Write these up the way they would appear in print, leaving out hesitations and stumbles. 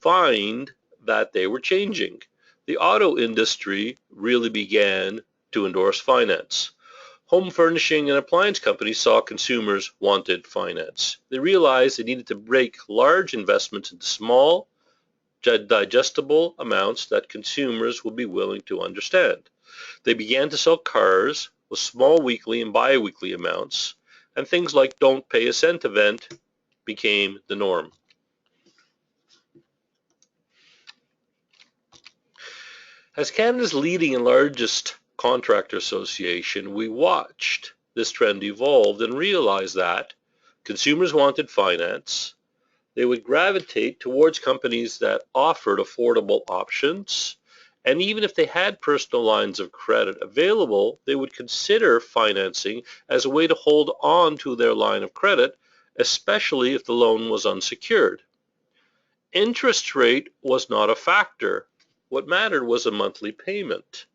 find that they were changing. The auto industry really began to endorse finance. Home furnishing and appliance companies saw consumers wanted finance. They realized they needed to break large investments into small, digestible amounts that consumers would be willing to understand. They began to sell cars with small weekly and bi-weekly amounts, and things like don't pay a cent event became the norm. As Canada's leading and largest contractor association, we watched this trend evolve and realized that consumers wanted finance. They would gravitate towards companies that offered affordable options, and even if they had personal lines of credit available, they would consider financing as a way to hold on to their line of credit, especially if the loan was unsecured. Interest rate was not a factor. What mattered was a monthly payment.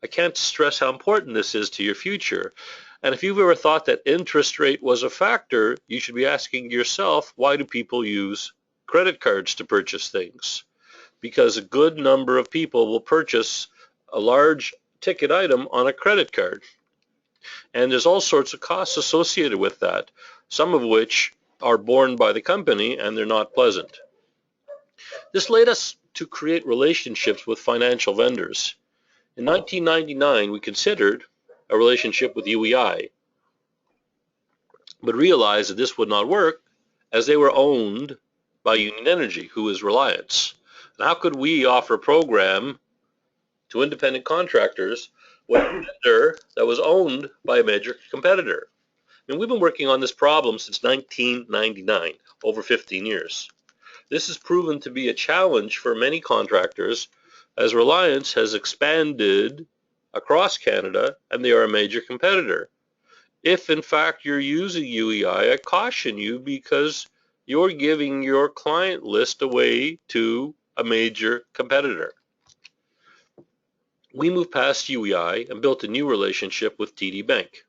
I can't stress how important this is to your future. And if you've ever thought that interest rate was a factor, you should be asking yourself, why do people use credit cards to purchase things? Because a good number of people will purchase a large ticket item on a credit card. And there's all sorts of costs associated with that, some of which are borne by the company and they're not pleasant. This led us to create relationships with financial vendors. In 1999, we considered a relationship with UEI, but realized that this would not work as they were owned by Union Energy, who is Reliance. And how could we offer a program to independent contractors with a vendor that was owned by a major competitor? I mean, we've been working on this problem since 1999, over 15 years. This has proven to be a challenge for many contractors as Reliance has expanded across Canada and they are a major competitor. If in fact you're using UEI, I caution you because you're giving your client list away to a major competitor. We moved past UEI and built a new relationship with TD Bank.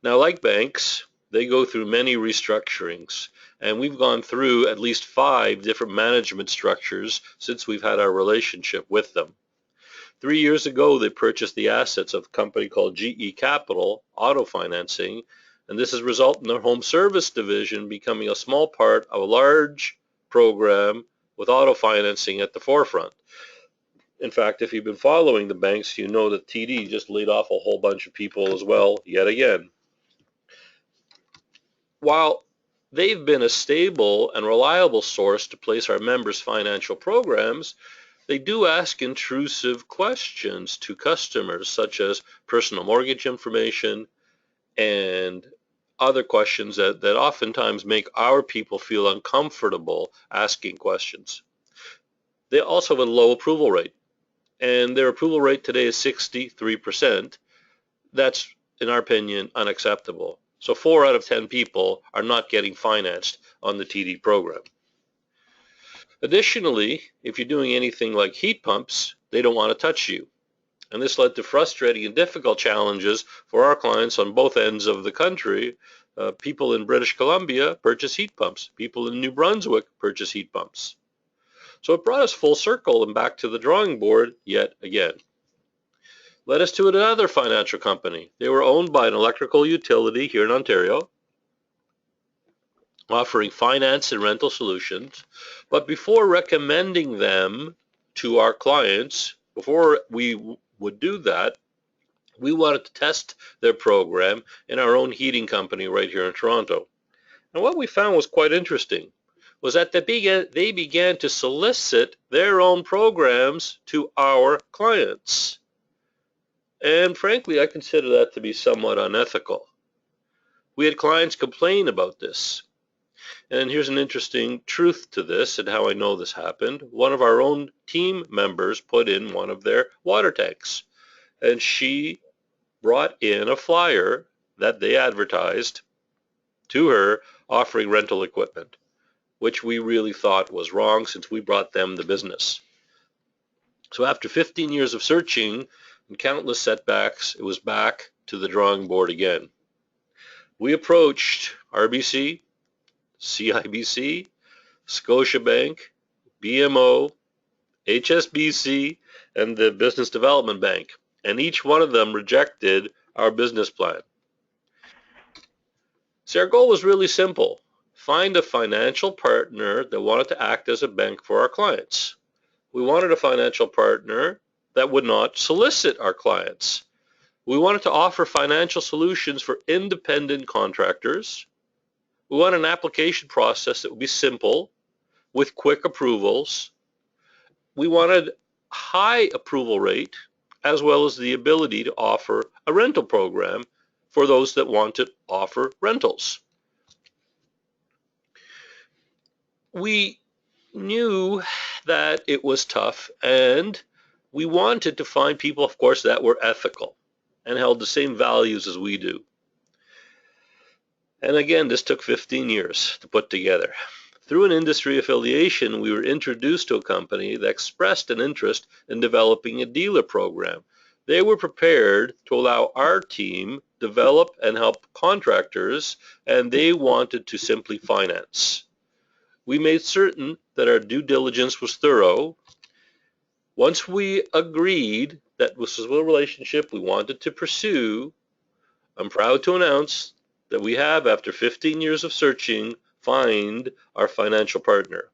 Now, like banks, they go through many restructurings, and we've gone through at least 5 different management structures since we've had our relationship with them. 3 years ago, they purchased the assets of a company called GE Capital Auto Financing, and this has resulted in their home service division becoming a small part of a large program with auto financing at the forefront. In fact, if you've been following the banks, you know that TD just laid off a whole bunch of people as well, yet again. While they've been a stable and reliable source to place our members' financial programs, they do ask intrusive questions to customers, such as personal mortgage information and other questions that oftentimes make our people feel uncomfortable asking questions. They also have a low approval rate, and their approval rate today is 63%. That's, in our opinion, unacceptable. So 4 out of 10 people are not getting financed on the TD program. Additionally, if you're doing anything like heat pumps, they don't want to touch you. And this led to frustrating and difficult challenges for our clients on both ends of the country. People in British Columbia purchase heat pumps. People in New Brunswick purchase heat pumps. So it brought us full circle and back to the drawing board yet again. Led us to another financial company. They were owned by an electrical utility here in Ontario, offering finance and rental solutions. But before recommending them to our clients, before we would do that, we wanted to test their program in our own heating company right here in Toronto. And what we found was quite interesting, was that they began to solicit their own programs to our clients. And frankly, I consider that to be somewhat unethical. We had clients complain about this. And here's an interesting truth to this and how I know this happened. One of our own team members put in one of their water tanks, and she brought in a flyer that they advertised to her offering rental equipment, which we really thought was wrong since we brought them the business. So after 15 years of searching and countless setbacks, it was back to the drawing board again. We approached RBC, CIBC, Scotiabank, BMO, HSBC, and the Business Development Bank, and each one of them rejected our business plan. So our goal was really simple: find a financial partner that wanted to act as a bank for our clients. We wanted a financial partner that would not solicit our clients. We wanted to offer financial solutions for independent contractors. We want an application process that would be simple with quick approvals. We wanted high approval rate as well as the ability to offer a rental program for those that want to offer rentals. We knew that it was tough, and we wanted to find people, of course, that were ethical and held the same values as we do. And again, this took 15 years to put together. Through an industry affiliation, we were introduced to a company that expressed an interest in developing a dealer program. They were prepared to allow our team develop and help contractors, and they wanted to simply finance. We made certain that our due diligence was thorough. Once we agreed that this was a relationship we wanted to pursue, I'm proud to announce that we have, after 15 years of searching, find our financial partner.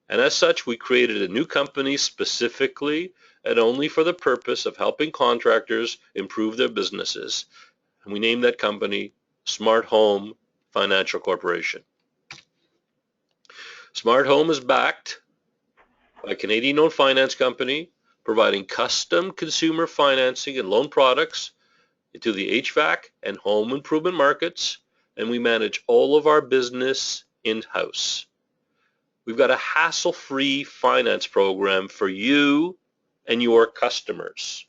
And as such, we created a new company specifically and only for the purpose of helping contractors improve their businesses. And we named that company Smart Home Financial Corporation. Smart Home is backed by a Canadian-owned finance company providing custom consumer financing and loan products to the HVAC and home improvement markets, and we manage all of our business in-house. We've got a hassle-free finance program for you and your customers.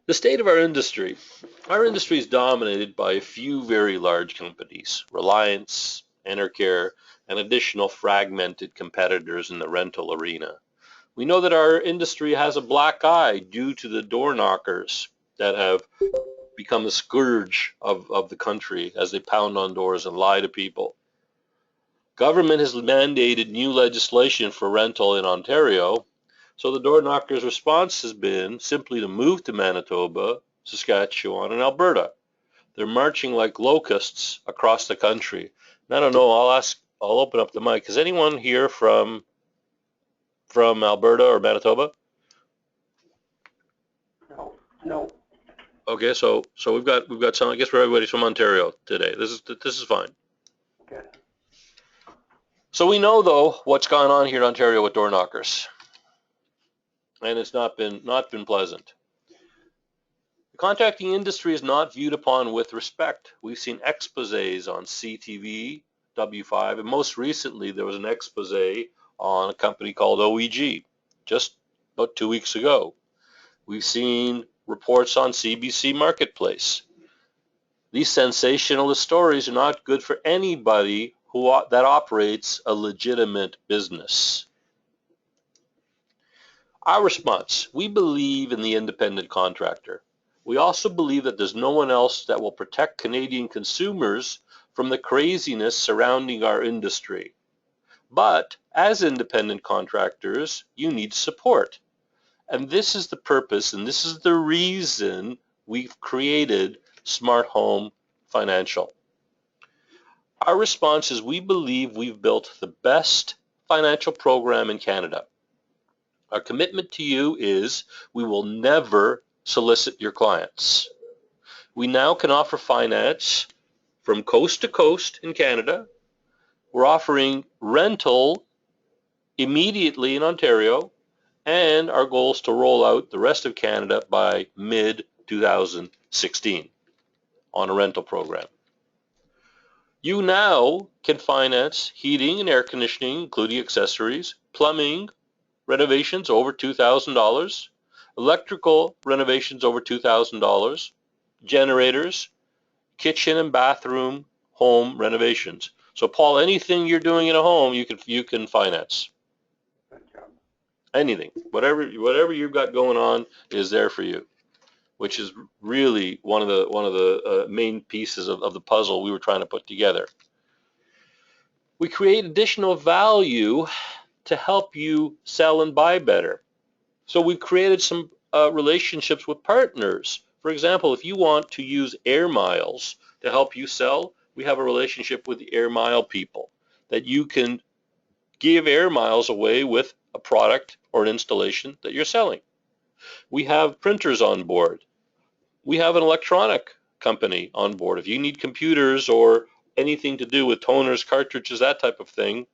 The state of our industry is dominated by a few very large companies: Reliance, Enercare, and additional fragmented competitors in the rental arena. We know that our industry has a black eye due to the door knockers that have become a scourge of the country as they pound on doors and lie to people. Government has mandated new legislation for rental in Ontario, so the door knockers' response has been simply to move to Manitoba, Saskatchewan, and Alberta. They're marching like locusts across the country. And I don't know, I'll open up the mic. Is anyone here from Alberta or Manitoba? No. Okay, so we've got some. I guess everybody's from Ontario today. This is fine. Okay. So we know though what's gone on here in Ontario with door knockers, and it's not been pleasant. The contracting industry is not viewed upon with respect. We've seen exposés on CTV, W5, and most recently there was an expose on a company called OEG just about 2 weeks ago. We've seen reports on CBC Marketplace. These sensationalist stories are not good for anybody that operates a legitimate business. Our response: we believe in the independent contractor. We also believe that there's no one else that will protect Canadian consumers from the craziness surrounding our industry. But as independent contractors, you need support. And this is the purpose, and this is the reason we've created Smart Home Financial. Our response is: we believe we've built the best financial program in Canada. Our commitment to you is we will never solicit your clients. We now can offer finance from coast to coast in Canada. We're offering rental immediately in Ontario, and our goal is to roll out the rest of Canada by mid-2016 on a rental program. You now can finance heating and air conditioning, including accessories, plumbing renovations over $2,000, electrical renovations over $2,000, generators, kitchen and bathroom home renovations. So Paul, anything you're doing in a home, you can finance. Anything, whatever you've got going on is there for you, which is really one of the main pieces of the puzzle we were trying to put together. We create additional value to help you sell and buy better. So we created some relationships with partners. For example, if you want to use Air Miles to help you sell, we have a relationship with the Air Mile people that you can give Air Miles away with a product or an installation that you're selling. We have printers on board. We have an electronic company on board. If you need computers or anything to do with toners, cartridges, that type of thing,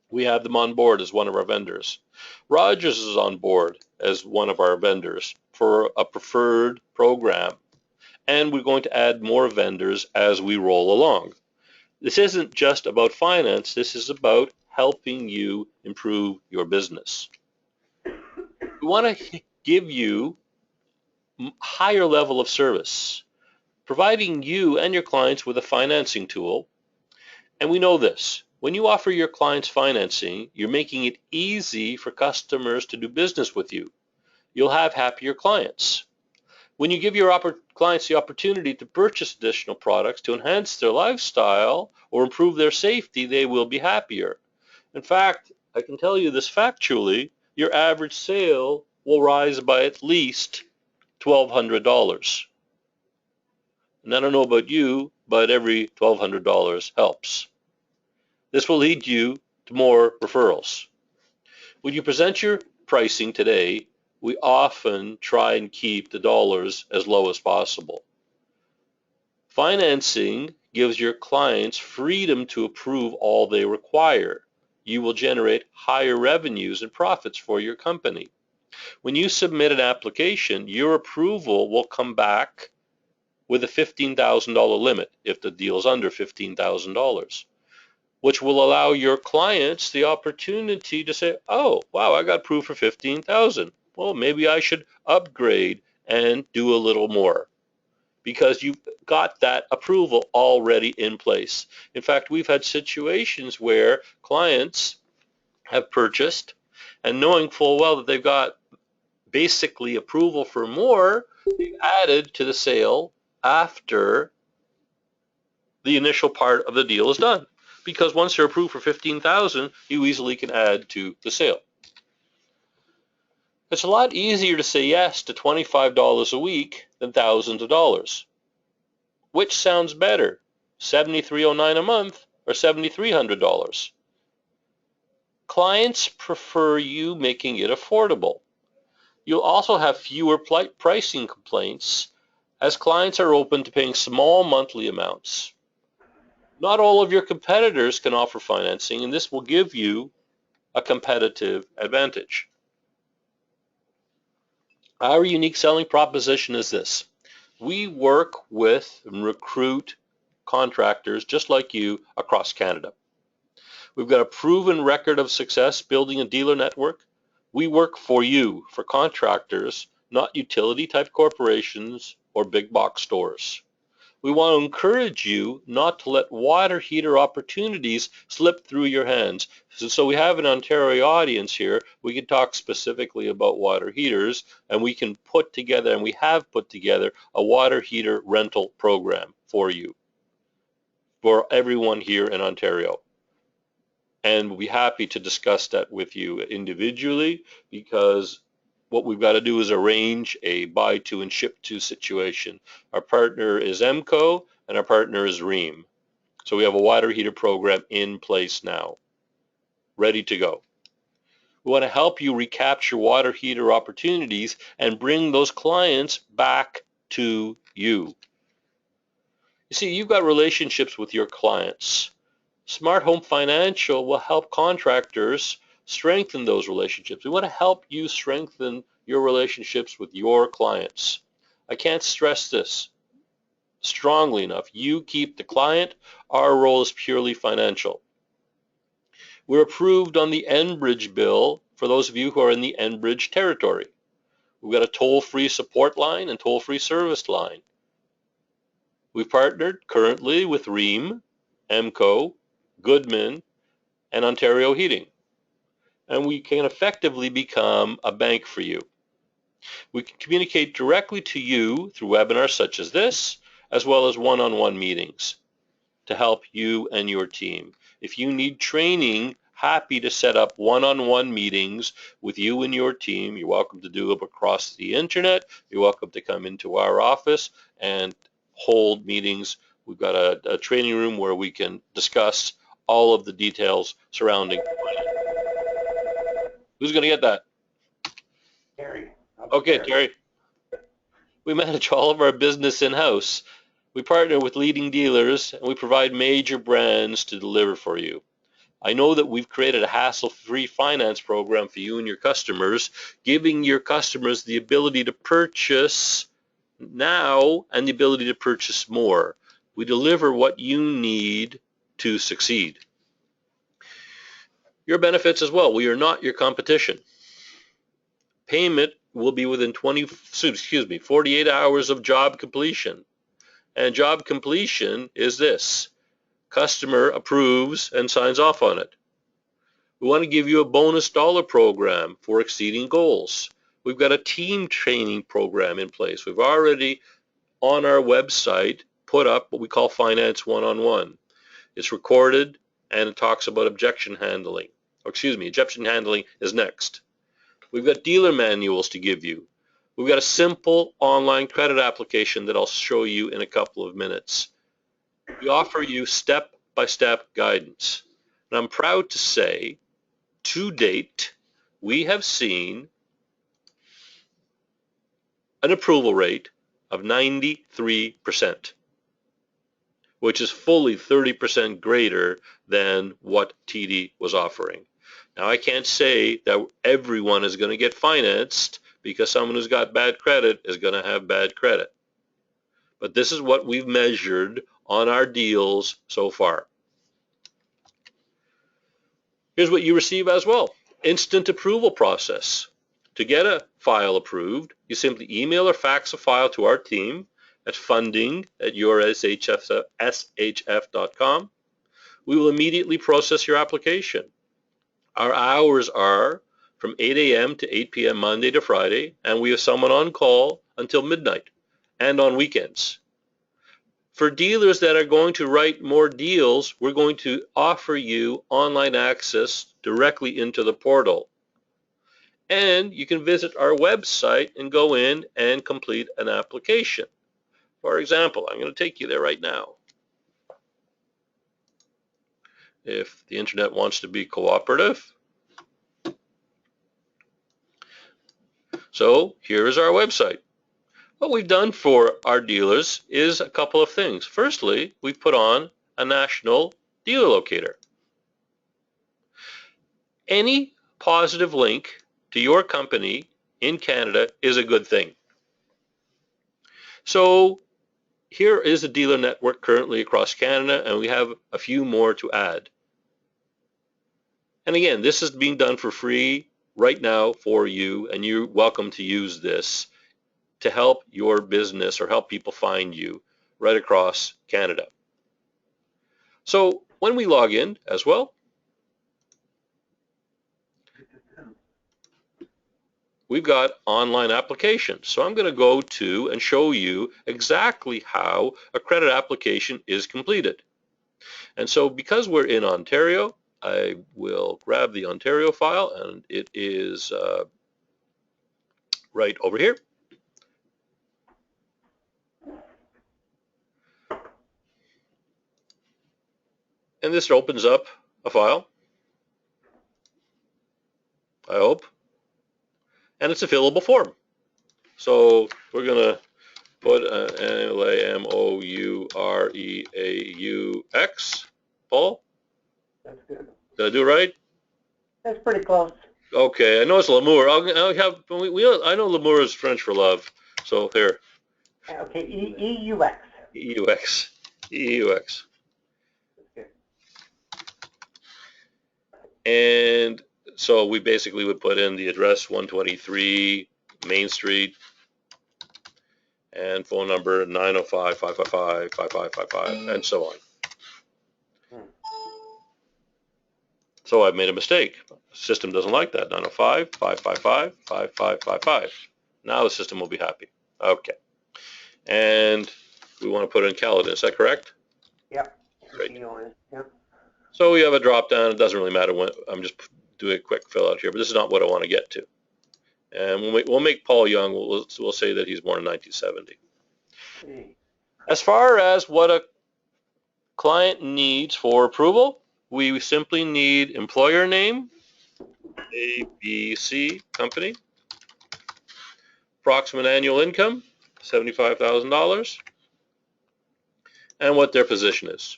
we have them on board as one of our vendors. Rogers is on board as one of our vendors for a preferred program, and we're going to add more vendors as we roll along. This isn't just about finance, this is about helping you improve your business. We want to give you a higher level of service, providing you and your clients with a financing tool. And we know this. When you offer your clients financing, you're making it easy for customers to do business with you. You'll have happier clients. When you give your clients the opportunity to purchase additional products to enhance their lifestyle or improve their safety, they will be happier. In fact, I can tell you this factually, your average sale will rise by at least $1,200. And I don't know about you, but every $1,200 helps. This will lead you to more referrals. When you present your pricing today, we often try and keep the dollars as low as possible. Financing gives your clients freedom to approve all they require. You will generate higher revenues and profits for your company. When you submit an application, your approval will come back with a $15,000 limit if the deal is under $15,000. Which will allow your clients the opportunity to say, oh, wow, I got approved for $15,000. Well, maybe I should upgrade and do a little more because you've got that approval already in place. In fact, we've had situations where clients have purchased and knowing full well that they've got basically approval for more, they've added to the sale after the initial part of the deal is done. Because once they're approved for $15,000, you easily can add to the sale. It's a lot easier to say yes to $25 a week than thousands of dollars. Which sounds better, $7,309 a month or $7,300? Clients prefer you making it affordable. You'll also have fewer pricing complaints as clients are open to paying small monthly amounts. Not all of your competitors can offer financing, and this will give you a competitive advantage. Our unique selling proposition is this. We work with and recruit contractors just like you across Canada. We've got a proven record of success building a dealer network. We work for you, for contractors, not utility-type corporations or big box stores. We want to encourage you not to let water heater opportunities slip through your hands. So we have an Ontario audience here. We can talk specifically about water heaters, and we can put together, and we have put together, a water heater rental program for you, for everyone here in Ontario. And we'll be happy to discuss that with you individually, because what we've got to do is arrange a buy to and ship to situation. Our partner is EMCO and our partner is Rheem. So we have a water heater program in place now, ready to go. We want to help you recapture water heater opportunities and bring those clients back to you. You see, you've got relationships with your clients. Smart Home Financial will help contractors strengthen those relationships. We want to help you strengthen your relationships with your clients. I can't stress this strongly enough. You keep the client. Our role is purely financial. We're approved on the Enbridge bill for those of you who are in the Enbridge territory. We've got a toll-free support line and toll-free service line. We've partnered currently with Rheem, EMCO, Goodman, and Ontario Heating. And we can effectively become a bank for you. We can communicate directly to you through webinars such as this, as well as one-on-one meetings to help you and your team. If you need training, happy to set up one-on-one meetings with you and your team. You're welcome to do them across the internet. You're welcome to come into our office and hold meetings. We've got a training room where we can discuss all of the details surrounding. Who's going to get that? Terry. Okay, Terry. We manage all of our business in-house. We partner with leading dealers and we provide major brands to deliver for you. I know that we've created a hassle-free finance program for you and your customers, giving your customers the ability to purchase now and the ability to purchase more. We deliver what you need to succeed. Your benefits as well. We are not your competition. Payment will be within 48 hours of job completion. And job completion is this: customer approves and signs off on it. We want to give you a bonus dollar program for exceeding goals. We've got a team training program in place. We've already on our website put up what we call Finance One-on-One. It's recorded and it talks about objection handling. Objection handling is next. We've got dealer manuals to give you. We've got a simple online credit application that I'll show you in a couple of minutes. We offer you step-by-step guidance. And I'm proud to say, to date, we have seen an approval rate of 93%, which is fully 30% greater than what TD was offering. Now, I can't say that everyone is going to get financed because someone who's got bad credit is going to have bad credit. But this is what we've measured on our deals so far. Here's what you receive as well. Instant approval process. To get a file approved, you simply email or fax a file to our team at funding@yourshf.com. We will immediately process your application. Our hours are from 8 a.m. to 8 p.m. Monday to Friday, and we have someone on call until midnight and on weekends. For dealers that are going to write more deals, we're going to offer you online access directly into the portal. And you can visit our website and go in and complete an application. For example, I'm going to take you there right now. If the internet wants to be cooperative. So here is our website. What we've done for our dealers is a couple of things. Firstly, we've put on a national dealer locator. Any positive link to your company in Canada is a good thing. So here is a dealer network currently across Canada, and we have a few more to add. And again, this is being done for free right now for you, and you're welcome to use this to help your business or help people find you right across Canada. So when we log in as well, we've got online applications. So I'm going to go to and show you exactly how a credit application is completed. And so because we're in Ontario, I will grab the Ontario file, and it is right over here. And this opens up a file, I hope, and it's a fillable form. So we're going to put Lamoureux, Paul. That's good. Did I do right? That's pretty close. Okay, I know it's Lamour. I know Lamour is French for love. So here. Okay, EUX. EUX. EUX. Okay. And so we basically would put in the address 123 Main Street and phone number 905-555-5555 and so on. So I've made a mistake. The system doesn't like that. 905-555-5555. Now the system will be happy. Okay. And we want to put in Caledon. Is that correct? Yep. Great. Yep. So we have a drop down. It doesn't really matter when. I'm just doing a quick fill out here, but this is not what I want to get to. And we'll make Paul Young. We'll say that he's born in 1970. Okay. As far as what a client needs for approval, we simply need employer name, ABC company, approximate annual income, $75,000, and what their position is.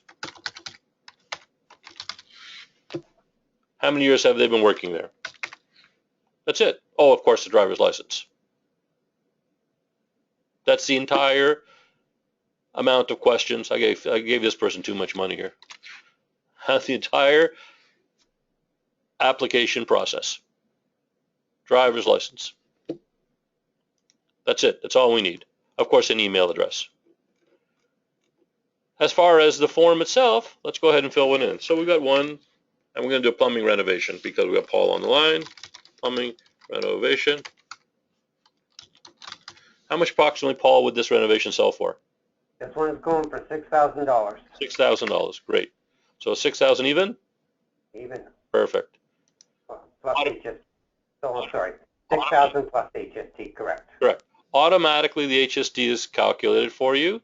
How many years have they been working there? That's it. Oh, of course, the driver's license. That's the entire amount of questions. I gave this person too much money here. The entire application process. Driver's license. That's it. That's all we need. Of course, an email address. As far as the form itself, let's go ahead and fill one in. So we got one, and we're going to do a plumbing renovation because we got Paul on the line. Plumbing renovation. How much approximately, Paul, would this renovation sell for? This one's going for $6,000. $6,000. Great. So 6,000 even? Even. Perfect. Plus HST. Oh, I'm sorry. 6,000 plus HST, correct. Correct. Automatically, the HST is calculated for you.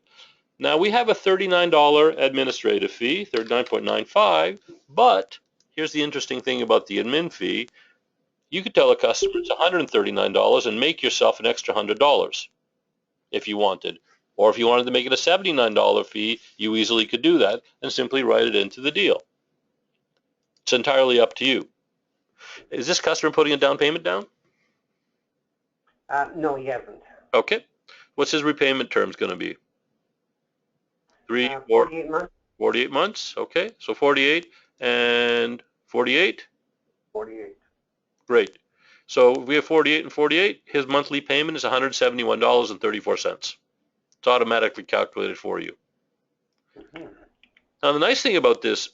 Now, we have a $39 administrative fee, $39.95, but here's the interesting thing about the admin fee. You could tell a customer it's $139 and make yourself an extra $100 if you wanted. Or if you wanted to make it a $79 fee, you easily could do that and simply write it into the deal. It's entirely up to you. Is this customer putting a down payment down? No, he hasn't. Okay. What's his repayment terms going to be? 48 months. 48 months. Okay. So 48 and 48. 48. Great. So if we have 48 and 48, his monthly payment is $171.34. It's automatically calculated for you. Mm-hmm. Now, the nice thing about this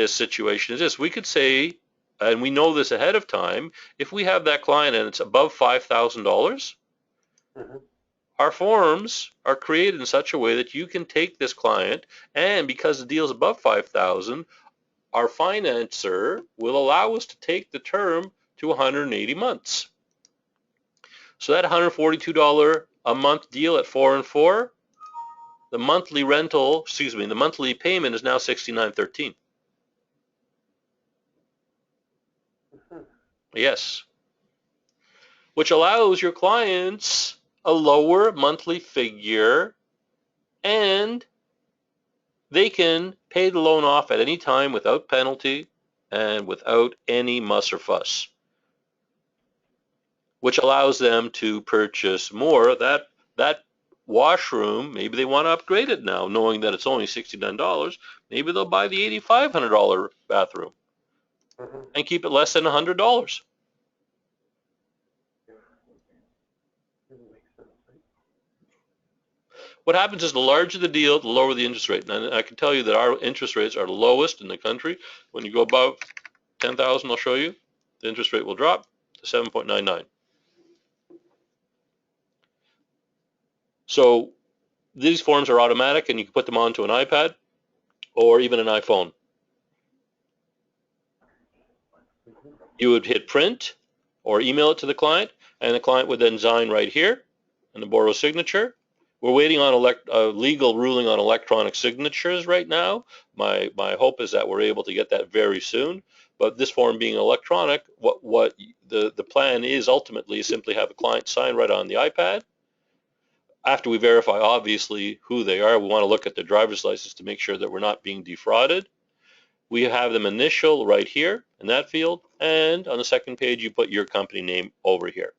situation is this. We could say, and we know this ahead of time, if we have that client and it's above $5,000, Mm-hmm. our forms are created in such a way that you can take this client, and because the deal is above $5,000, our financer will allow us to take the term to 180 months. So that $142 a month deal at 4 and 4, the monthly the monthly payment is now $69.13. Mm-hmm. Yes. Which allows your clients a lower monthly figure, and they can pay the loan off at any time without penalty and without any muss or fuss, which allows them to purchase more. That washroom, maybe they want to upgrade it now, knowing that it's only $69. Maybe they'll buy the $8,500 bathroom Mm-hmm. and keep it less than $100. What happens is the larger the deal, the lower the interest rate. And I can tell you that our interest rates are the lowest in the country. When you go above 10,000, I'll show you, the interest rate will drop to 7.99. So these forms are automatic, and you can put them onto an iPad or even an iPhone. You would hit print or email it to the client, and the client would then sign right here and the borrow signature. We're waiting on a legal ruling on electronic signatures right now. My hope is that we're able to get that very soon. But this form being electronic, what the plan is ultimately is simply have a client sign right on the iPad. After we verify, obviously, who they are, we want to look at their driver's license to make sure that we're not being defrauded. We have them initial right here in that field, and on the second page, you put your company name over here.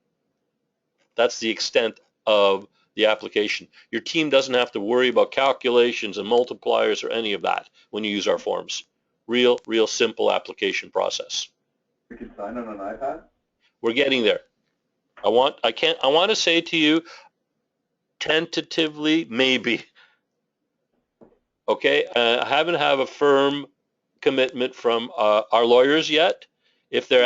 That's the extent of the application. Your team doesn't have to worry about calculations and multipliers or any of that when you use our forms. Real simple application process. We can sign on an iPad? We're getting there. I want to say to you, tentatively, maybe. Okay, I haven't have a firm commitment from our lawyers yet if they're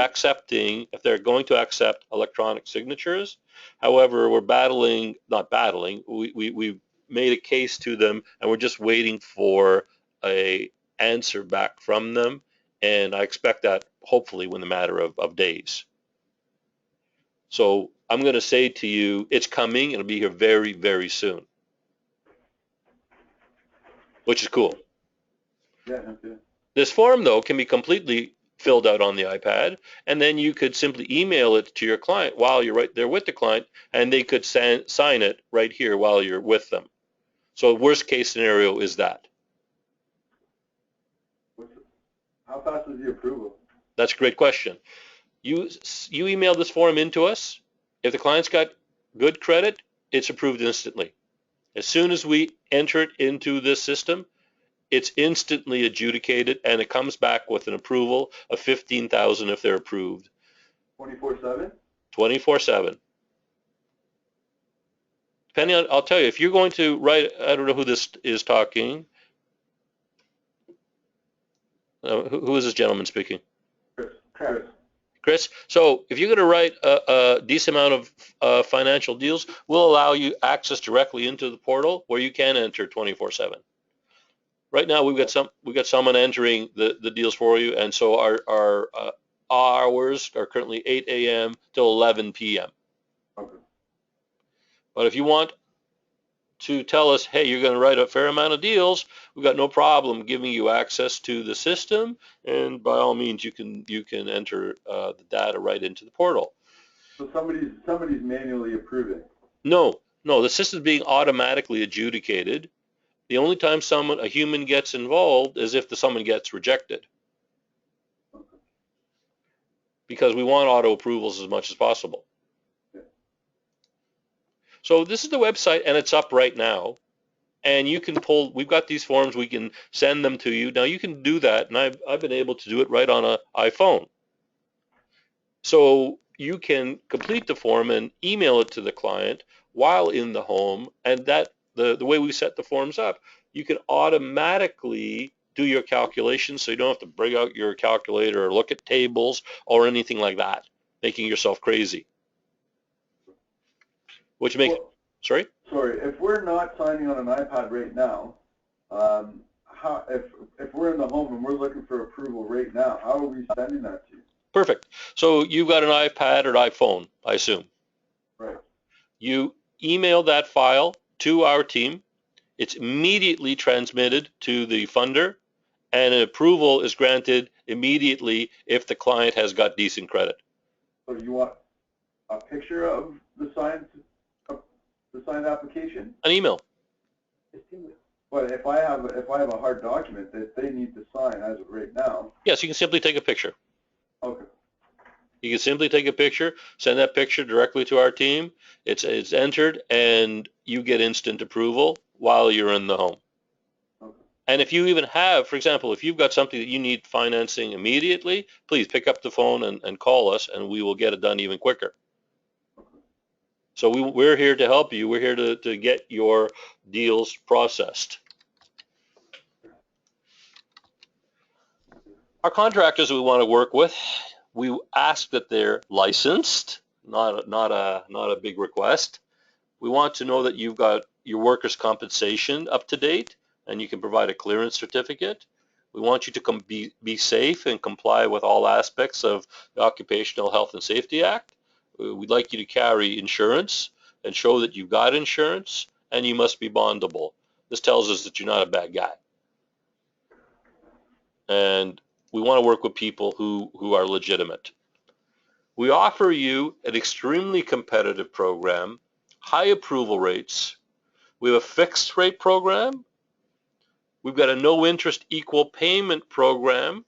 going to accept electronic signatures. However, we're we've made a case to them, and we're just waiting for a answer back from them. And I expect that hopefully within a matter of days. So I'm going to say to you, it's coming. It'll be here very, very soon, which is cool. Yeah, that's good. This form, though, can be completely filled out on the iPad, and then you could simply email it to your client while you're right there with the client, and they could sign it right here while you're with them. So worst case scenario is that. How fast is the approval? That's a great question. You email this form into us. If the client's got good credit, it's approved instantly. As soon as we enter it into this system, it's instantly adjudicated, and it comes back with an approval of $15,000 if they're approved. 24/7? 24/7. Depending on, I'll tell you, if you're going to write, I don't know who this is talking. Who is this gentleman speaking? Chris. Chris. So if you're going to write a decent amount of financial deals, we'll allow you access directly into the portal where you can enter 24/7. Right now we've got someone entering the deals for you, and so our hours are currently 8 a.m. till 11 p.m. Okay. But if you want to tell us, hey, you're going to write a fair amount of deals, we've got no problem giving you access to the system, and by all means you can enter the data right into the portal. So somebody's manually approving. No, the system is being automatically adjudicated. The only time a human gets involved is if someone gets rejected, because we want auto approvals as much as possible. So this is the website, and it's up right now. And you can we've got these forms, we can send them to you. Now you can do that, and I've been able to do it right on an iPhone. So you can complete the form and email it to the client while in the home, and that the way we set the forms up, you can automatically do your calculations, so you don't have to bring out your calculator or look at tables or anything like that, making yourself crazy. Which makes, sorry? Sorry, if we're not signing on an iPad right now, if we're in the home and we're looking for approval right now, how are we sending that to you? Perfect. So you've got an iPad or iPhone, I assume. Right. You email that file to our team. It's immediately transmitted to the funder, and an approval is granted immediately if the client has got decent credit. So you want a picture of the signed application? An email. But if I have a hard document that they need to sign as of right now. Yes, you can simply take a picture. Okay. You can simply take a picture, send that picture directly to our team. It's entered, and you get instant approval while you're in the home. Okay. And if you even have, for example, if you've got something that you need financing immediately, please pick up the phone and call us, and we will get it done even quicker. Okay. So we're here to help you. We're here to get your deals processed. Our contractors we want to work with, we ask that they're licensed, not a big request. We want to know that you've got your workers' compensation up to date, and you can provide a clearance certificate. We want you to be safe and comply with all aspects of the Occupational Health and Safety Act. We'd like you to carry insurance and show that you've got insurance, and you must be bondable. This tells us that you're not a bad guy. And we want to work with people who are legitimate. We offer you an extremely competitive program, high approval rates. We have a fixed rate program. We've got a no interest equal payment program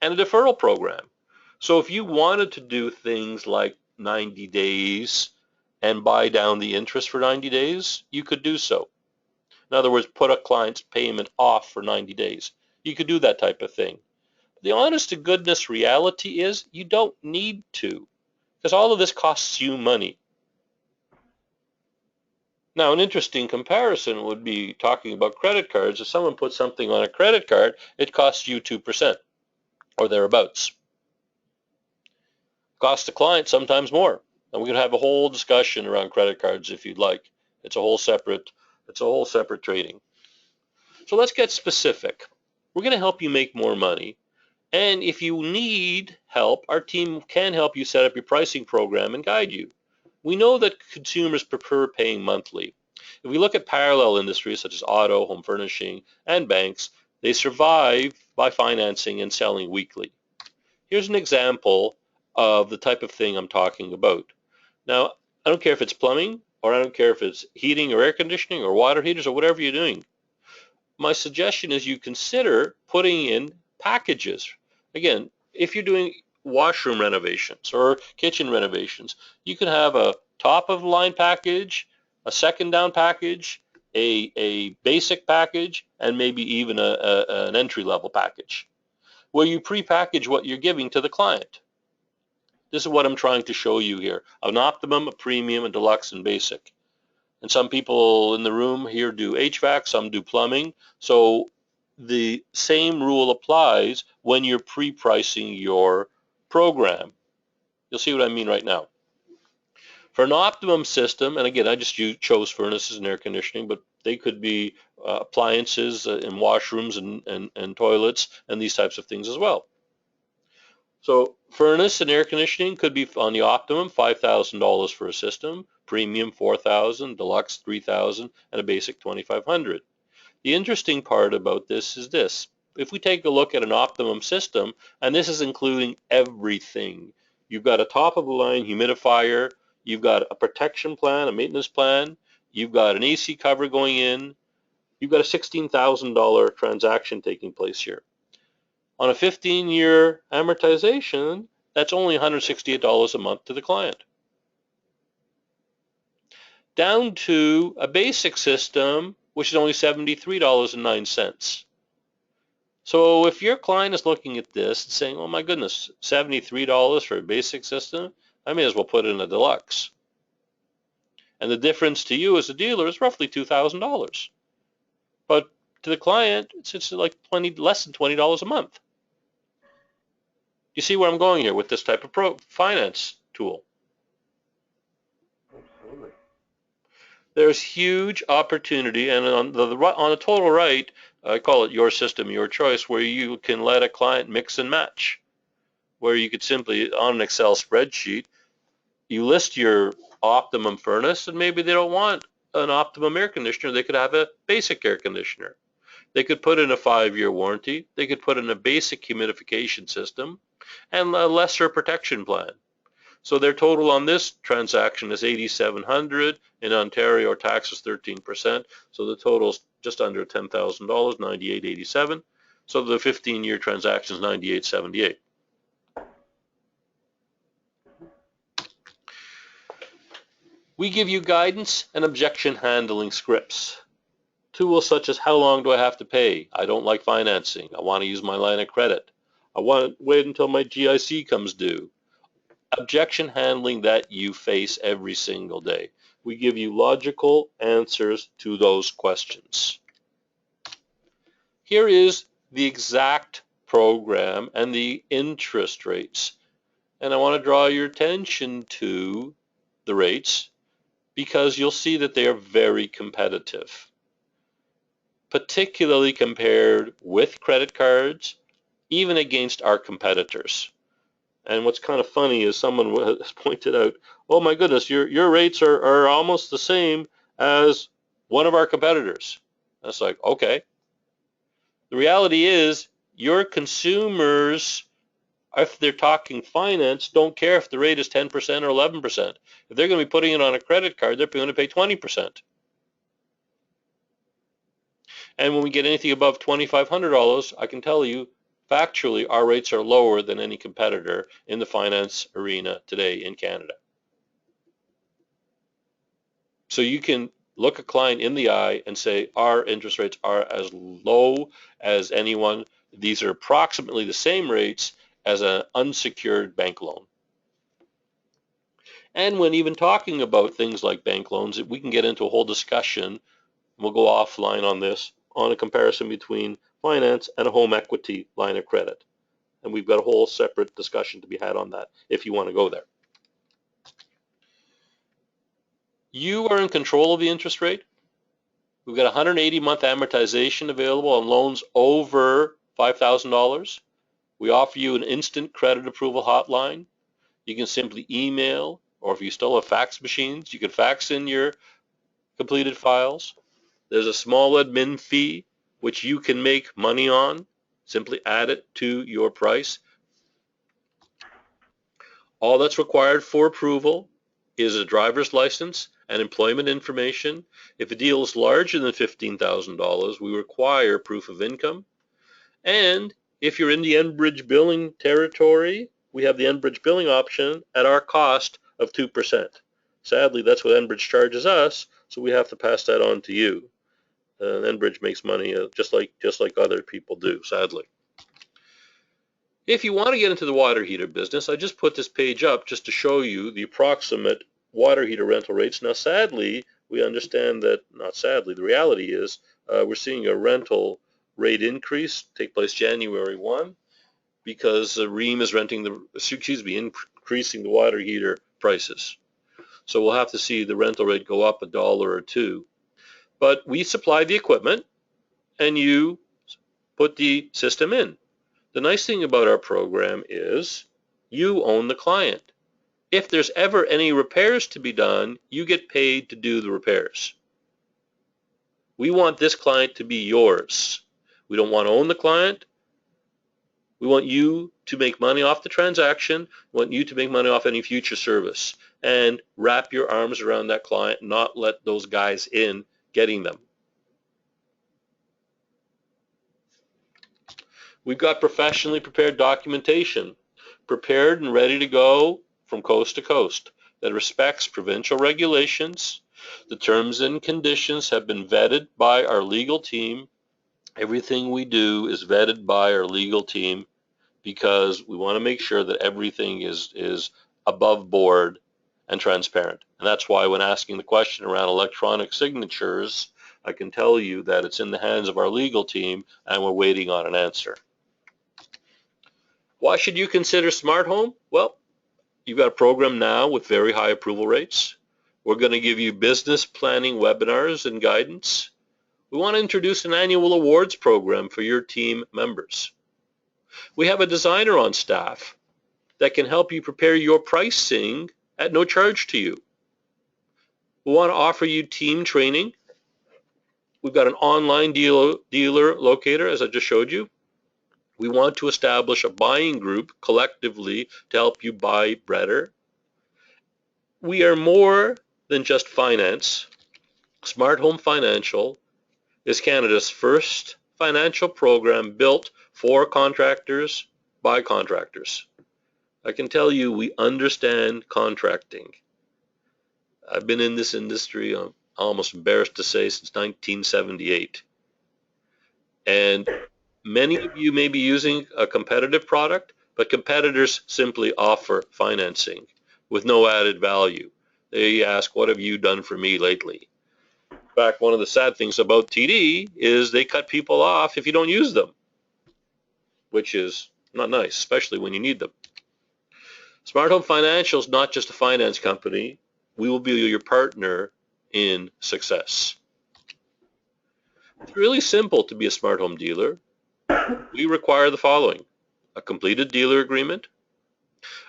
and a deferral program. So if you wanted to do things like 90 days and buy down the interest for 90 days, you could do so. In other words, put a client's payment off for 90 days. You could do that type of thing. The honest to goodness reality is you don't need to, because all of this costs you money. Now, an interesting comparison would be talking about credit cards. If someone puts something on a credit card, it costs you 2% or thereabouts. Costs the client sometimes more. And we can have a whole discussion around credit cards if you'd like. It's a whole separate trading. So let's get specific. We're going to help you make more money And if you need help, our team can help you set up your pricing program and guide you. We know that consumers prefer paying monthly. If we look at parallel industries such as auto, home furnishing, and banks, they survive by financing and selling weekly. Here's an example of the type of thing I'm talking about. Now, I don't care if it's plumbing, or I don't care if it's heating or air conditioning or water heaters or whatever you're doing. My suggestion is you consider putting in packages. Again, if you're doing washroom renovations or kitchen renovations, you can have a top of the line package, a second down package, a basic package, and maybe even an entry level package where you pre-package what you're giving to the client. This is what I'm trying to show you here: an optimum, a premium, a deluxe, and basic. And some people in the room here do HVAC, some do plumbing. So the same rule applies when you're pre-pricing your program. You'll see what I mean right now. For an optimum system, and again, I just chose furnaces and air conditioning, but they could be appliances in washrooms and toilets and these types of things as well. So furnace and air conditioning could be on the optimum, $5,000 for a system, premium $4,000, deluxe $3,000, and a basic $2,500. The interesting part about this is this: if we take a look at an optimum system, and this is including everything, you've got a top of the line humidifier, you've got a protection plan, a maintenance plan, you've got an AC cover going in, you've got a $16,000 transaction taking place here. On a 15-year amortization, that's only $168 a month to the client. Down to a basic system, which is only $73.09. So if your client is looking at this and saying, oh my goodness, $73 for a basic system, I may as well put in a deluxe. And the difference to you as a dealer is roughly $2,000. But to the client, it's like less than $20 a month. You see where I'm going here with this type of finance tool? Absolutely. There's huge opportunity, and on the total right, I call it your system, your choice, where you can let a client mix and match, where you could simply, on an Excel spreadsheet, you list your optimum furnace, and maybe they don't want an optimum air conditioner. They could have a basic air conditioner. They could put in a 5-year warranty. They could put in a basic humidification system and a lesser protection plan. So their total on this transaction is $8,700. In Ontario, our tax is 13%. So the total is just under $10,000, $98.87. So the 15-year transaction is $98.78. We give you guidance and objection handling scripts. Tools such as how long do I have to pay? I don't like financing. I want to use my line of credit. I want to wait until my GIC comes due. Objection handling that you face every single day. We give you logical answers to those questions. Here is the exact program and the interest rates. And I want to draw your attention to the rates because you'll see that they are very competitive, particularly compared with credit cards, even against our competitors. And what's kind of funny is someone has pointed out, oh my goodness, your rates are almost the same as one of our competitors. That's like, okay. The reality is your consumers, if they're talking finance, don't care if the rate is 10% or 11%. If they're going to be putting it on a credit card, they're going to pay 20%. And when we get anything above $2,500, I can tell you, factually, our rates are lower than any competitor in the finance arena today in Canada. So you can look a client in the eye and say, our interest rates are as low as anyone. These are approximately the same rates as an unsecured bank loan. And when even talking about things like bank loans, we can get into a whole discussion, we'll go offline on this, on a comparison between finance and a home equity line of credit. And we've got a whole separate discussion to be had on that if you want to go there. You are in control of the interest rate. We've got 180-month amortization available on loans over $5,000. We offer you an instant credit approval hotline. You can simply email, or if you still have fax machines, you can fax in your completed files. There's a small admin fee, which you can make money on. Simply add it to your price. All that's required for approval is a driver's license and employment information. If a deal is larger than $15,000, we require proof of income. And if you're in the Enbridge billing territory, we have the Enbridge billing option at our cost of 2%. Sadly, that's what Enbridge charges us, so we have to pass that on to you. Enbridge makes money just like other people do, sadly. If you want to get into the water heater business, I just put this page up just to show you the approximate water heater rental rates. Now, sadly, we understand that, not sadly, the reality is we're seeing a rental rate increase take place January 1 because REAM is increasing the water heater prices. So we'll have to see the rental rate go up $1 or $2. But we supply the equipment and you put the system in. The nice thing about our program is you own the client. If there's ever any repairs to be done, you get paid to do the repairs. We want this client to be yours. We don't want to own the client. We want you to make money off the transaction. We want you to make money off any future service. And wrap your arms around that client, not let those guys in getting them. We've got professionally prepared documentation, prepared and ready to go from coast to coast, that respects provincial regulations. The terms and conditions have been vetted by our legal team. Everything we do is vetted by our legal team because we want to make sure that everything is above board and transparent. And that's why when asking the question around electronic signatures, I can tell you that it's in the hands of our legal team and we're waiting on an answer. Why should you consider Smart Home? Well, you've got a program now with very high approval rates. We're going to give you business planning webinars and guidance. We want to introduce an annual awards program for your team members. We have a designer on staff that can help you prepare your pricing at no charge to you. We want to offer you team training. We've got an online dealer locator, as I just showed you. We want to establish a buying group collectively to help you buy better. We are more than just finance. Smart Home Financial is Canada's first financial program built for contractors by contractors. I can tell you we understand contracting. I've been in this industry, I'm almost embarrassed to say, since 1978. And many of you may be using a competitive product, but competitors simply offer financing with no added value. They ask, what have you done for me lately? In fact, one of the sad things about TD is they cut people off if you don't use them, which is not nice, especially when you need them. Smart Home Financial is not just a finance company. We will be your partner in success. It's really simple to be a Smart Home dealer. We require the following: a completed dealer agreement,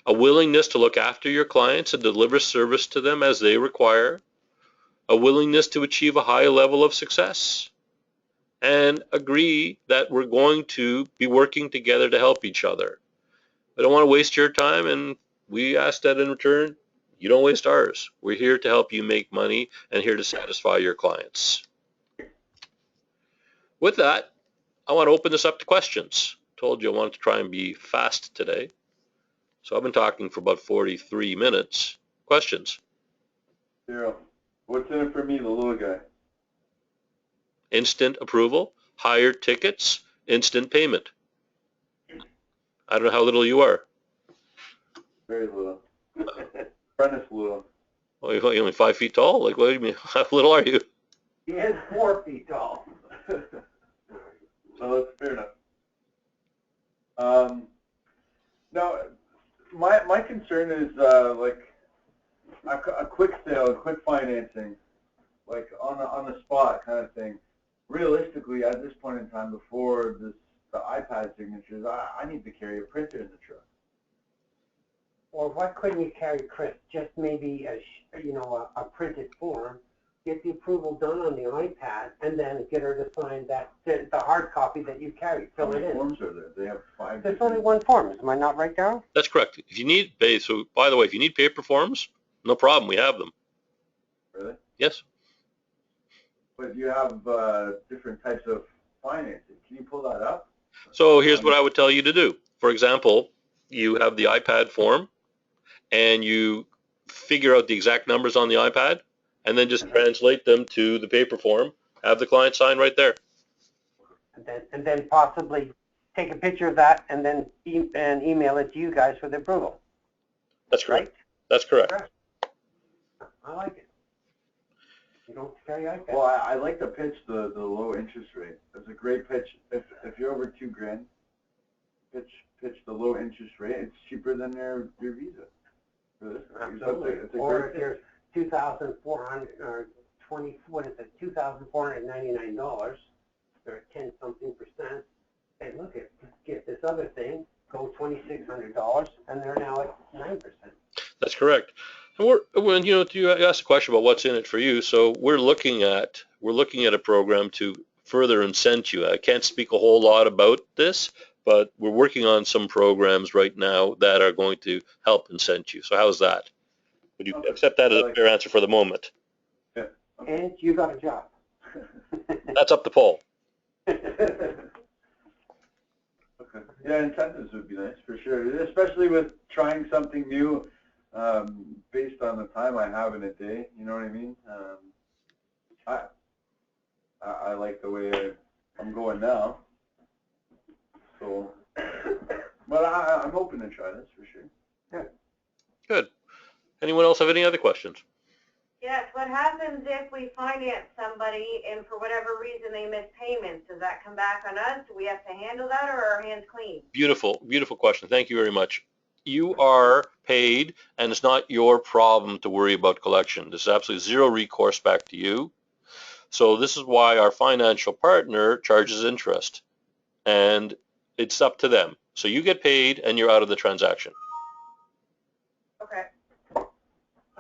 a willingness to look after your clients and deliver service to them as they require, a willingness to achieve a high level of success, and agree that we're going to be working together to help each other. I don't want to waste your time, and we ask that in return, you don't waste ours. We're here to help you make money and here to satisfy your clients. With that, I want to open this up to questions. Told you I wanted to try and be fast today. So I've been talking for about 43 minutes. Questions? Zero. What's in it for me, the little guy? Instant approval, higher tickets, instant payment. I don't know how little you are. Very little. Apprentice little. Oh, you're only 5 feet tall? Like, what do you mean? How little are you? He is 4 feet tall. So that's fair enough. No, my concern is like a quick sale, quick financing, like on the spot kind of thing. Realistically, at this point in time, before this iPad signatures, I need to carry a printer in the truck. Or why couldn't you carry, Chris, just maybe a printed form, get the approval done on the iPad, and then get her to sign the hard copy that you carry, How fill it many in. forms are there? They have 5. There's only one form, am I not right, Darryl? That's correct. If you need, so by the way, if you need paper forms, no problem, we have them. Really? Yes. But you have different types of financing. Can you pull that up? So here's what I would tell you to do. For example, you have the iPad form and you figure out the exact numbers on the iPad and then just translate them to the paper form, have the client sign right there. And then possibly take a picture of that and then email it to you guys for the approval. That's correct. Right? That's correct. I like it. You don't carry iPad. Well, I like to pitch the low interest rate. It's a great pitch. If you're over $2,000, pitch the low interest rate. It's cheaper than your Visa. Absolutely. Or if you're $2,400 or $2,499, or 10-something%. Hey, look, get this other thing, go $2,600, and they're now at 9%. That's correct. And you asked a question about what's in it for you. So we're looking at a program to further incent you. I can't speak a whole lot about this, but we're working on some programs right now that are going to help incent you. So how's that? Would you accept that as a fair answer for the moment? Yeah. And you got a job. That's up to Paul. Okay. Yeah, incentives would be nice for sure, especially with trying something new based on the time I have in a day. You know what I mean? I like the way I'm going now. So, but I'm open to try this for sure. Yeah. Good. Anyone else have any other questions? Yes, what happens if we finance somebody and for whatever reason they miss payments? Does that come back on us? Do we have to handle that, or are our hands clean? Beautiful, beautiful question. Thank you very much. You are paid, and it's not your problem to worry about collection. There's absolutely zero recourse back to you. So this is why our financial partner charges interest, and it's up to them. So you get paid, and you're out of the transaction. Okay. How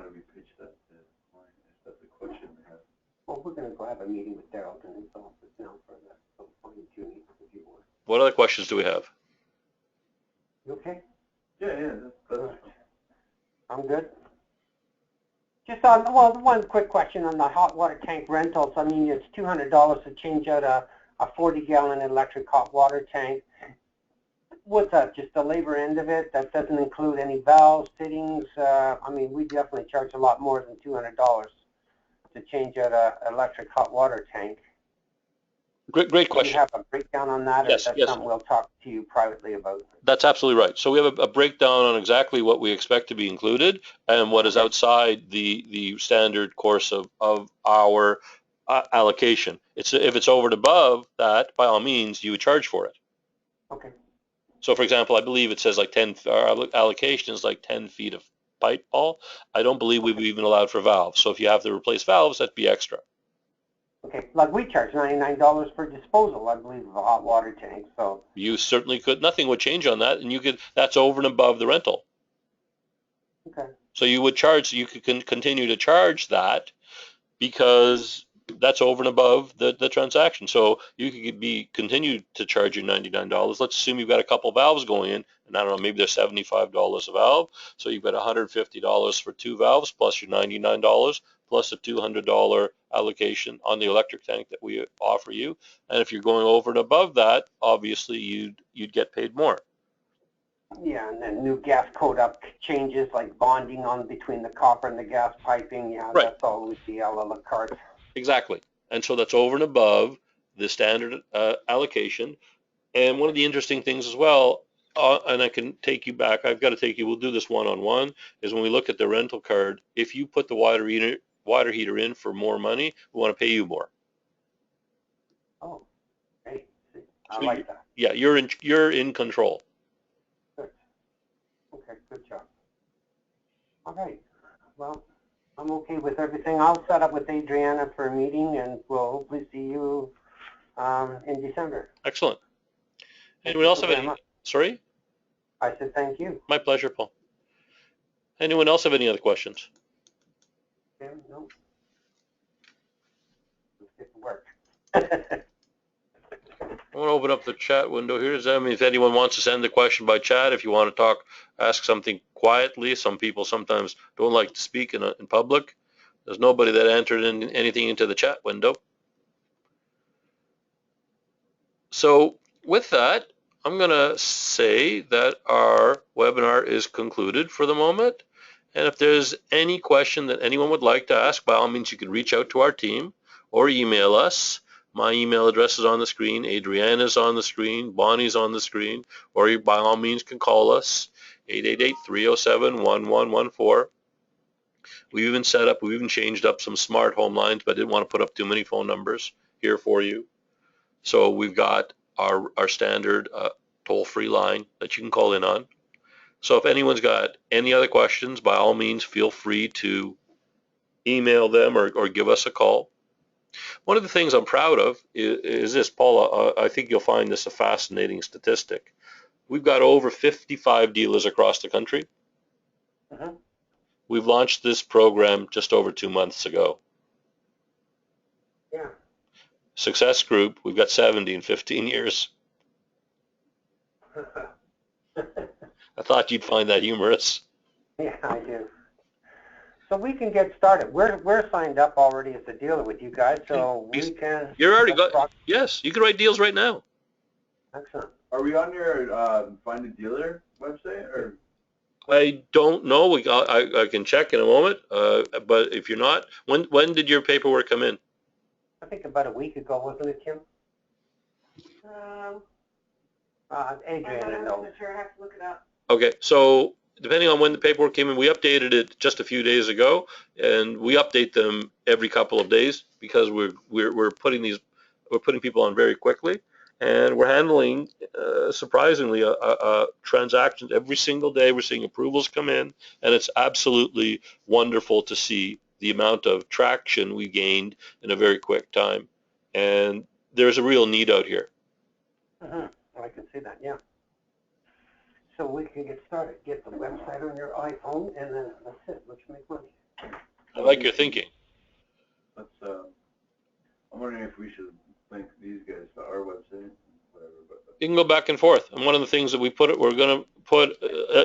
do we pitch that to the client? Is that the question they have? Well, we're going to go have a meeting with Darryl in his office now for that. So fine-tuning if you want. What other questions do we have? You okay? Yeah, that's I'm good. Just on, well, one quick question on the hot water tank rentals. I mean, it's $200 to change out a 40-gallon electric hot water tank. What's that, just the labor end of it? That doesn't include any valves, fittings? I mean, we definitely charge a lot more than $200 to change out an electric hot water tank. Great question. Do you have a breakdown on that, or Yes, is that yes. something we'll talk to you privately about? That's absolutely right. So we have a breakdown on exactly what we expect to be included and what is outside the standard course of our allocation. If it's over and above that, by all means, you would charge for it. Okay. So, for example, I believe it says like our allocation is like 10 feet of pipe, Paul. I don't believe we've even allowed for valves. So if you have to replace valves, that'd be extra. Okay, like we charge $99 for disposal, I believe, of a hot water tank, so. You certainly could. Nothing would change on that, and that's over and above the rental. Okay. So you could continue to charge that because that's over and above the transaction. So you could continue to charge your $99. Let's assume you've got a couple valves going in, and I don't know, maybe they're $75 a valve. So you've got $150 for 2 valves plus your $99 plus a $200 allocation on the electric tank that we offer you. And if you're going over and above that, obviously you'd get paid more. Yeah, and then new gas code up changes like bonding on between the copper and the gas piping. Yeah, Right. That's always the a la carte. Exactly. And so that's over and above the standard allocation. And one of the interesting things as well, and I can take you back, we'll do this one-on-one, is when we look at the rental card, if you put the water heater in for more money, we want to pay you more. Oh, hey, I like that. Yeah, you're in control. Good. Okay, good job. All right. Well, I'm okay with everything. I'll set up with Adriana for a meeting, and we'll hopefully see you in December. Excellent. Anyone else have Very any? much. Sorry? I said thank you. My pleasure, Paul. Anyone else have any other questions? Okay, no. Let's get to work. I want to open up the chat window here. If anyone wants to send a question by chat, if you want to talk, ask something quietly. Some people sometimes don't like to speak in public. There's nobody that entered anything into the chat window. So with that, I'm going to say that our webinar is concluded for the moment. And if there's any question that anyone would like to ask, by all means, you can reach out to our team or email us. My email address is on the screen. Adriana's on the screen. Bonnie's on the screen. Or you, by all means, can call us, 888-307-1114. We've even changed up some smart home lines, but I didn't want to put up too many phone numbers here for you. So we've got our standard toll-free line that you can call in on. So if anyone's got any other questions, by all means, feel free to email them or give us a call. One of the things I'm proud of is this, Paula. I think you'll find this a fascinating statistic. We've got over 55 dealers across the country. Uh-huh. We've launched this program just over 2 months ago. Yeah. Success Group, we've got 70 in 15 years. I thought you'd find that humorous. Yeah, I do. So we can get started. We're signed up already as a dealer with you guys, so we can. You're already got. Yes, you can write deals right now. Excellent. Are we on your Find a Dealer website, or? I don't know. I can check in a moment. But if you're not, when did your paperwork come in? I think about a week ago, wasn't it, Kim? Adriana I'm knows. not sure, I have to look it up. Okay, so depending on when the paperwork came in, we updated it just a few days ago, and we update them every couple of days because we're putting people on very quickly, and we're handling surprisingly transactions every single day. We're seeing approvals come in, and it's absolutely wonderful to see the amount of traction we gained in a very quick time, and there's a real need out here. Uh-huh. I can see that, yeah. So we can get started. Get the website on your iPhone, and then that's it. Let's make money. I like your thinking. Let's. I'm wondering if we should link these guys to our website, whatever. But You can go back and forth. And one of the things that we're going to put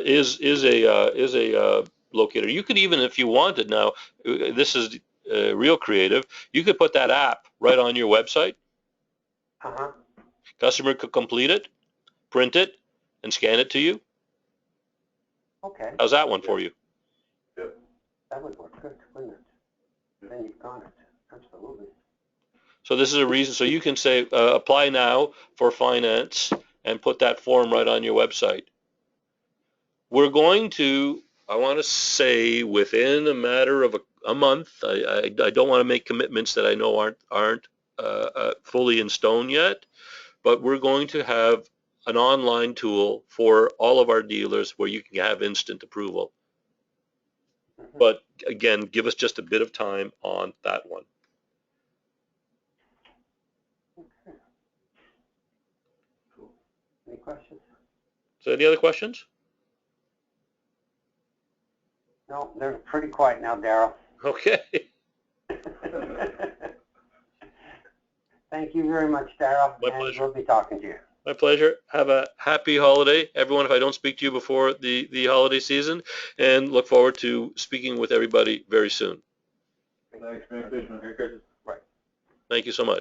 is a locator. You could even, if you wanted, now this is real creative. You could put that app right on your website. Uh-huh. Customer could complete it, print it, and scan it to you. Okay. How's that one for you? Yep. That would work good, wouldn't it? Then you've got it. Absolutely. So this is a reason. So you can say apply now for finance and put that form right on your website. We're going to, I want to say, within a matter of a month. I don't want to make commitments that I know aren't fully in stone yet, but we're going to have an online tool for all of our dealers where you can have instant approval. Mm-hmm. But again, give us just a bit of time on that one. Okay. Cool. Any questions? So any other questions? No, they're pretty quiet now, Daryl. Okay. Thank you very much, Daryl. My and pleasure. We'll be talking to you. My pleasure. Have a happy holiday, everyone, if I don't speak to you before the holiday season, and look forward to speaking with everybody very soon. thanks, Merry Christmas. Right. Thank you so much.